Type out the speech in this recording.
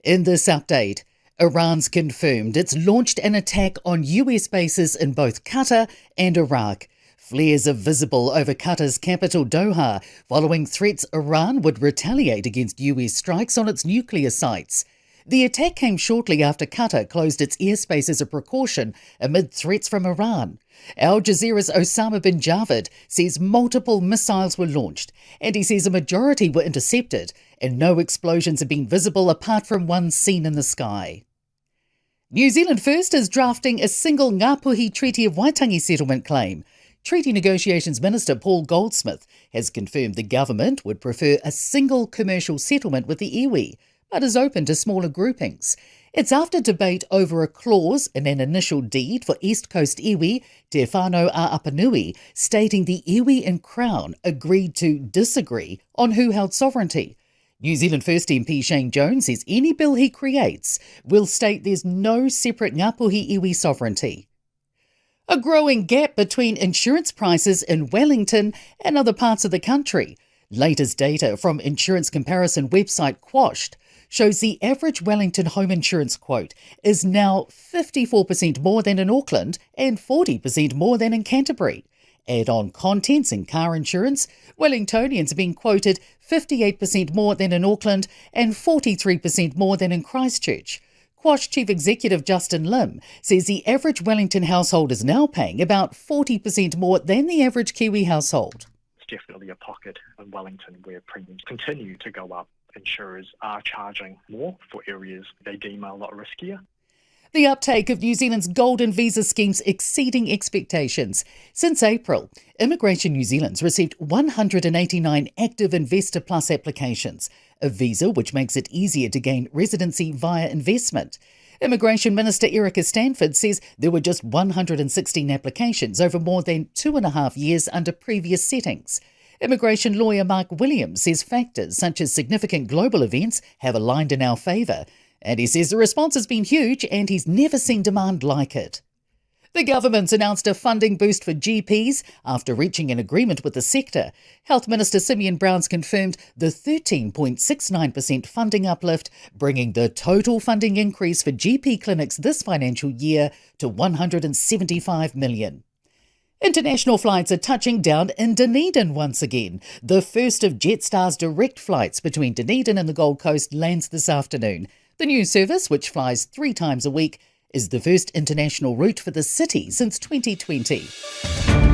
In this update, Iran's confirmed it's launched an attack on US bases in both Qatar and Iraq. Flares are visible over Qatar's capital Doha, following threats Iran would retaliate against US strikes on its nuclear sites. The attack came shortly after Qatar closed its airspace as a precaution amid threats from Iran. Al Jazeera's Osama bin Javed says multiple missiles were launched, and he says a majority were intercepted and no explosions have been visible apart from one seen in the sky. New Zealand First is drafting a single Ngāpuhi Treaty of Waitangi settlement claim. Treaty Negotiations Minister Paul Goldsmith has confirmed the government would prefer a single commercial settlement with the iwi, but is open to smaller groupings. It's after debate over a clause in an initial deed for East Coast iwi, Te Whānau a Apanui, stating the iwi and Crown agreed to disagree on who held sovereignty. New Zealand First MP Shane Jones says any bill he creates will state there's no separate Ngāpuhi iwi sovereignty. A growing gap between insurance prices in Wellington and other parts of the country. Latest data from insurance comparison website Quashed shows the average Wellington home insurance quote is now 54% more than in Auckland and 40% more than in Canterbury. Add on contents and car insurance, Wellingtonians are being quoted 58% more than in Auckland and 43% more than in Christchurch. Quash Chief Executive Justin Lim says the average Wellington household is now paying about 40% more than the average Kiwi household. It's definitely a pocket in Wellington where premiums continue to go up. Insurers are charging more for areas they deem a lot riskier. The uptake of New Zealand's golden visa schemes exceeding expectations. Since April, Immigration New Zealand's received 189 active Investor Plus applications, a visa which makes it easier to gain residency via investment. Immigration Minister Erica Stanford says there were just 116 applications over more than 2.5 years under previous settings. Immigration lawyer Mark Williams says factors such as significant global events have aligned in our favour, and he says the response has been huge and he's never seen demand like it. The government's announced a funding boost for GPs after reaching an agreement with the sector. Health Minister Simeon Brown's confirmed the 13.69% funding uplift, bringing the total funding increase for GP clinics this financial year to $175 million. International flights are touching down in Dunedin once again. The first of Jetstar's direct flights between Dunedin and the Gold Coast lands this afternoon. The new service, which flies 3 times a week, is the first international route for the city since 2020.